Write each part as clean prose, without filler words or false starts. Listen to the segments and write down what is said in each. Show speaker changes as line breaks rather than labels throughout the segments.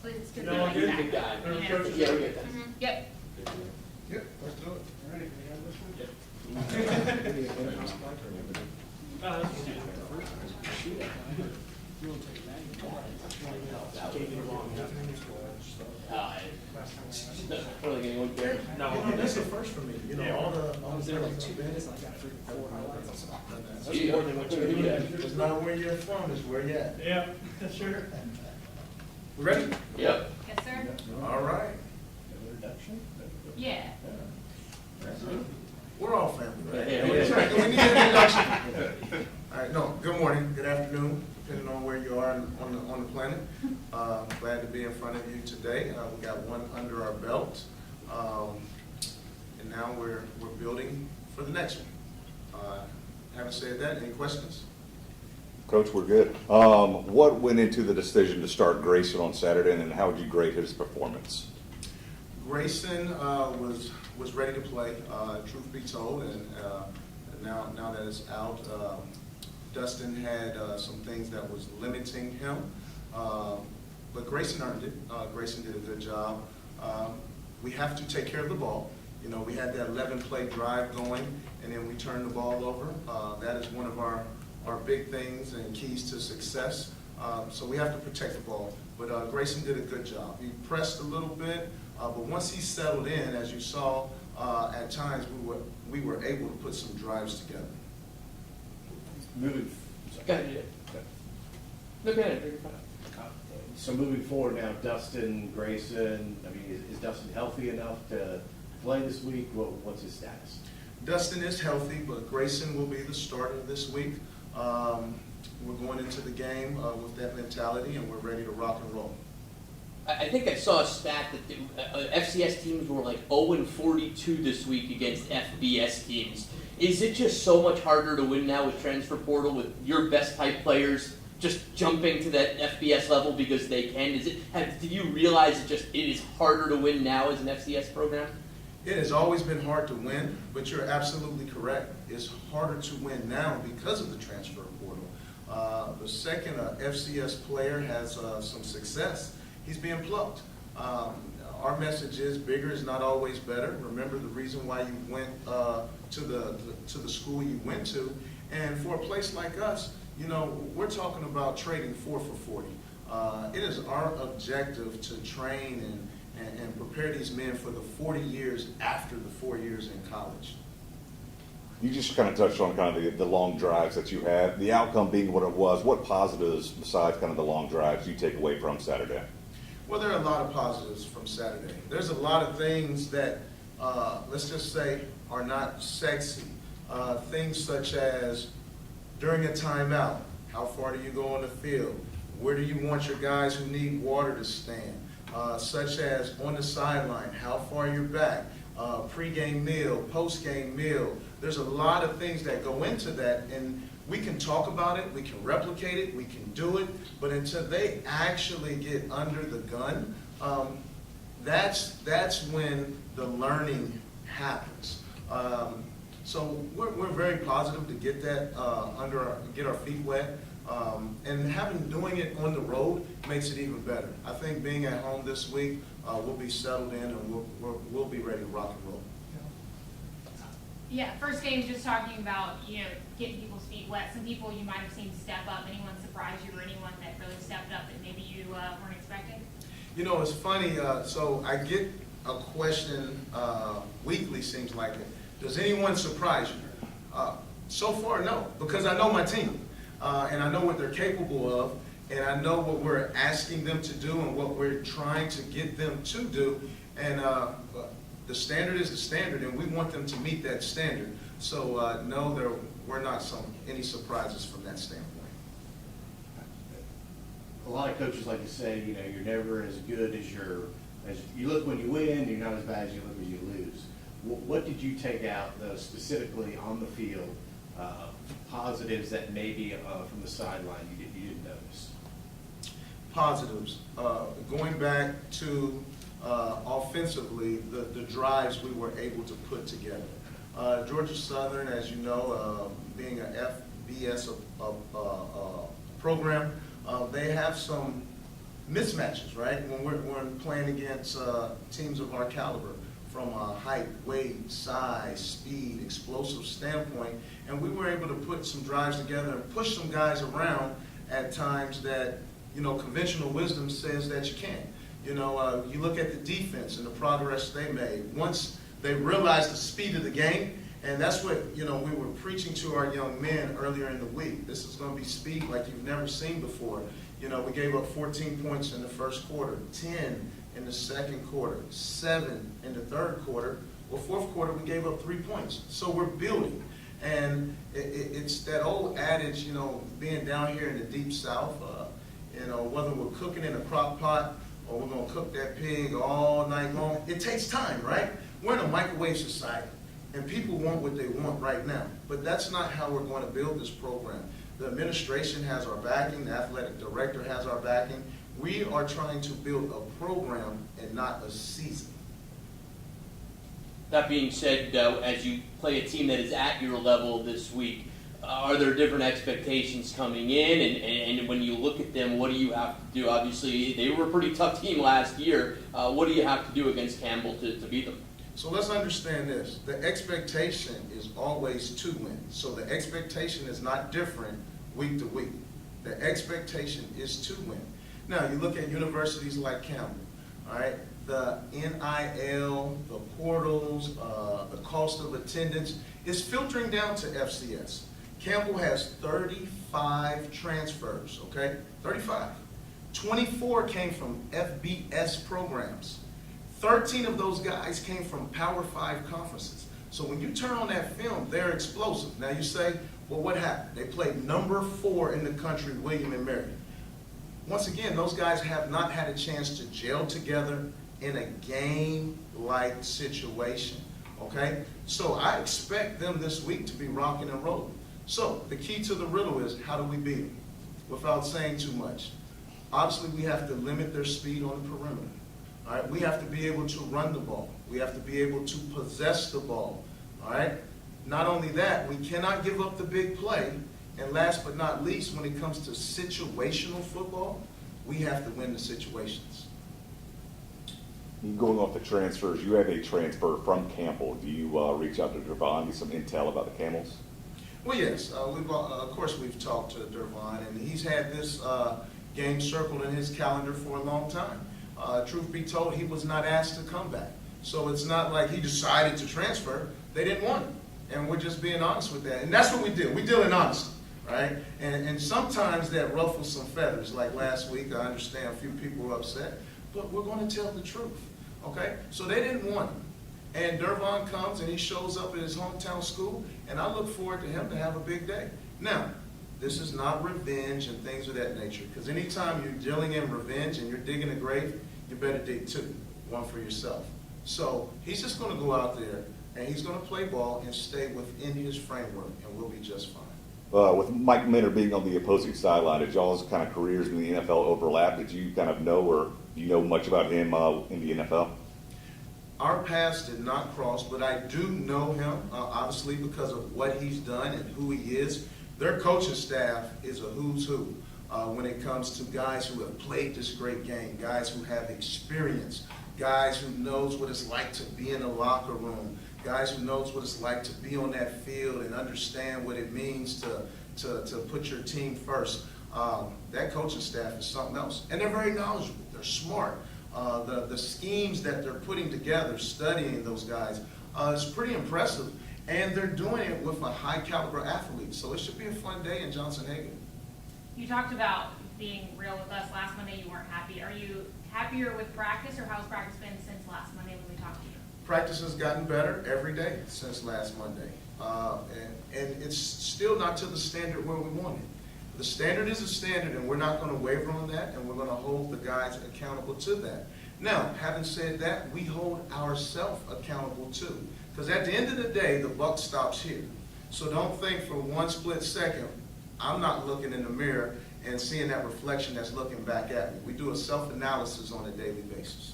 It's good.
No,
to
good.
know
Good guy.
Yeah.
Yeah, we're good.
Yep.
Yep, let's do it.
Ready for the end this one?
Really anyone care?
No, that's the first for me, you know,
Yeah.
all the.
I was there like 2 minutes and I got freaking 4 highlights.
That's more than what you do.
It's not where you're from, it's where you're at.
Yeah, sure.
We ready?
Yep.
Yes, sir?
All right.
Introduction?
Yeah.
We're all family, right?
Yeah.
That's right. We need an introduction. All right, no, good morning, good afternoon, depending on where you are on the planet. Glad to be in front of you today. We got one under our belt. And now we're building for the next one. Having said that, any questions?
Coach, we're good. What went into the decision to start Grayson on Saturday, and then how would you grade his performance?
Grayson was ready to play, truth be told, and now that it's out, Dustin had some things that was limiting him, but Grayson earned it. Grayson did a good job. We have to take care of the ball. You know, we had that 11-play drive going, and then we turned the ball over. That is one of our big things and keys to success. So we have to protect the ball. But Grayson did a good job. He pressed a little bit, but once he settled in, as you saw, at times we were able to put some drives together.
Go ahead. Look at it.
So moving forward now, Dustin, Grayson, I mean, is Dustin healthy enough to play this week? What's his status?
Dustin is healthy, but Grayson will be the starter this week. We're going into the game with that mentality, and we're ready to rock and roll.
I think I saw a stat that the FCS teams were like 0-42 this week against FBS teams. Is it just so much harder to win now with transfer portal, with your best type players just jumping to that FBS level because they can? Did you realize it is harder to win now as an FCS program?
It has always been hard to win, but you're absolutely correct. It's harder to win now because of the transfer portal. The second FCS player has some success, he's being plucked. Our message is bigger is not always better. Remember the reason why you went to the school you went to, and for a place like us, you know, we're talking about trading 4 for 40. It is our objective to train and prepare these men for the 40 years after the 4 years in college.
You just kind of touched on kind of the long drives that you had, the outcome being what it was. What positives, besides kind of the long drives, do you take away from Saturday?
Well, there are a lot of positives from Saturday. There's a lot of things that, let's just say, are not sexy. Things such as during a timeout, how far do you go on the field? Where do you want your guys who need water to stand? Such as on the sideline, how far you're back, pre-game meal, post-game meal. There's a lot of things that go into that, and we can talk about it, we can replicate it, we can do it, but until they actually get under the gun, that's when the learning happens. So we're very positive to get that get our feet wet, and doing it on the road makes it even better. I think being at home this week, we'll be settled in and we'll be ready to rock and roll.
Yeah, first game, just talking about, getting people's feet wet. Some people you might have seen step up. Anyone surprise you, or anyone that really stepped up that maybe you weren't expecting?
You know, it's funny, so I get a question weekly, seems like it. Does anyone surprise you? So far, no, because I know my team, and I know what they're capable of, and I know what we're asking them to do and what we're trying to get them to do, and the standard is the standard, and we want them to meet that standard. So no, there were not any surprises from that standpoint.
A lot of coaches like to say, you're never as good as you look when you win. You're not as bad as you look as you lose. What did you take out, though, specifically on the field, positives that maybe from the sideline you didn't notice?
Positives. Going back to offensively, the drives we were able to put together. Georgia Southern, as you know, being an FBS program, they have some mismatches, right? When we're playing against teams of our caliber, from a height, weight, size, speed, explosive standpoint, and we were able to put some drives together and push some guys around at times that, you know, conventional wisdom says that you can't. You know, you look at the defense and the progress they made. Once they realized the speed of the game, and that's what, you know, we were preaching to our young men earlier in the week. This is going to be speed like you've never seen before. You know, we gave up 14 points in the first quarter, 10 in the second quarter, 7 in the third quarter. Well, fourth quarter, we gave up 3 points. So we're building. And it's that old adage, you know, being down here in the deep south, you know, whether we're cooking in a crock pot or we're going to cook that pig all night long, it takes time, right? We're in a microwave society, and people want what they want right now. But that's not how we're going to build this program. The administration has our backing. The athletic director has our backing. We are trying to build a program and not a season.
That being said, as you play a team that is at your level this week, are there different expectations coming in? And when you look at them, what do you have to do? Obviously, they were a pretty tough team last year. What do you have to do against Campbell to beat them?
So let's understand this. The expectation is always to win. So the expectation is not different week to week. The expectation is to win. Now, you look at universities like Campbell, all right? The NIL, the portals, the cost of attendance is filtering down to FCS. Campbell has 35 transfers, okay? 35. 24 came from FBS programs. 13 of those guys came from Power 5 conferences. So when you turn on that film, they're explosive. Now you say, well, what happened? They played number 4 in the country, William and Mary. Once again, those guys have not had a chance to gel together in a game-like situation, okay? So I expect them this week to be rocking and rolling. So the key to the riddle is, how do we beat them? Without saying too much. Obviously, we have to limit their speed on the perimeter. All right, we have to be able to run the ball. We have to be able to possess the ball. All right. Not only that, we cannot give up the big play. And last but not least, when it comes to situational football, we have to win the situations.
Going off the transfers, you have a transfer from Campbell. Do you reach out to Dervon, get some intel about the Camels?
Well, yes. Of course, we've talked to Dervon, and he's had this game circled in his calendar for a long time. Truth be told, he was not asked to come back. So it's not like he decided to transfer. They didn't want him. And we're just being honest with that. And that's what we do. We deal in honesty, right? And sometimes that ruffles some feathers. Like last week, I understand a few people were upset. But we're going to tell the truth, okay? So they didn't want him. And Dervon comes and he shows up at his hometown school. And I look forward to him to have a big day. Now, this is not revenge and things of that nature. Because anytime you're dealing in revenge and you're digging a grave, you better dig 2, one for yourself. So he's just going to go out there and he's going to play ball and stay within his framework, and we'll be just fine.
With Mike Minter being on the opposing sideline, did y'all's kind of careers in the NFL overlap? Did you kind of know, or do you know much about him in the NFL?
Our paths did not cross, but I do know him, obviously, because of what he's done and who he is. Their coaching staff is a who's who when it comes to guys who have played this great game, guys who have experience, guys who knows what it's like to be in a locker room, guys who knows what it's like to be on that field and understand what it means to put your team first. That coaching staff is something else. And they're very knowledgeable. They're smart. The schemes that they're putting together, studying those guys, is pretty impressive. And they're doing it with a high caliber athlete. So it should be a fun day in Johnson-Hagan.
You talked about being real with us. Last Monday you weren't happy. Are you happier with practice, or how's practice been since last Monday when we talked to you?
Practice has gotten better every day since last Monday. And it's still not to the standard where we want it. The standard is a standard, and we're not going to waver on that, and we're going to hold the guys accountable to that. Now, having said that, we hold ourselves accountable too. Because at the end of the day, the buck stops here. So don't think for one split second, I'm not looking in the mirror and seeing that reflection that's looking back at me. We do a self-analysis on a daily basis.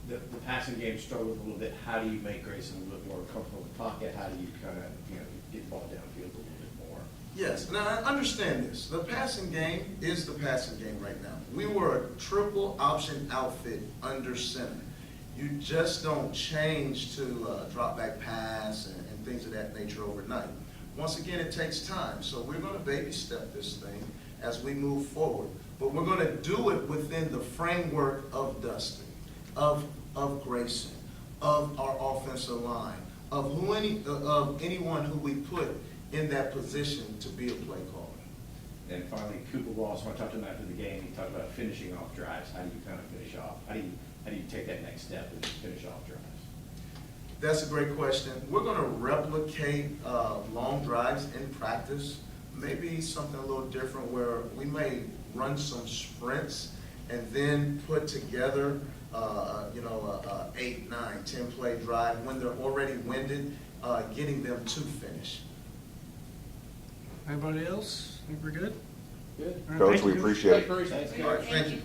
The passing game struggled a little bit. How do you make Grayson a little bit more comfortable in the pocket? How do you kind of get the ball downfield a little bit more?
Yes, now I understand this. The passing game is the passing game right now. We were a triple option outfit under center. You just don't change to drop back pass and things of that nature overnight. Once again, it takes time. So we're going to baby step this thing as we move forward. But we're going to do it within the framework of Dustin, of Grayson, of our offensive line, of anyone who we put in that position to be a play caller.
And finally, Cooper Wallace, when I talked to him after the game, he talked about finishing off drives. How do you kind of finish off? How do you take that next step and finish off drives?
That's a great question. We're going to replicate long drives in practice. Maybe something a little different where we may run some sprints and then put together, 8, 9, 10 play drive when they're already winded, getting them to finish.
Anybody else? Think we're good?
Good.
All right,
Coach,
thank
we
you.
appreciate it.
Thanks,
Thank
All right, thank you.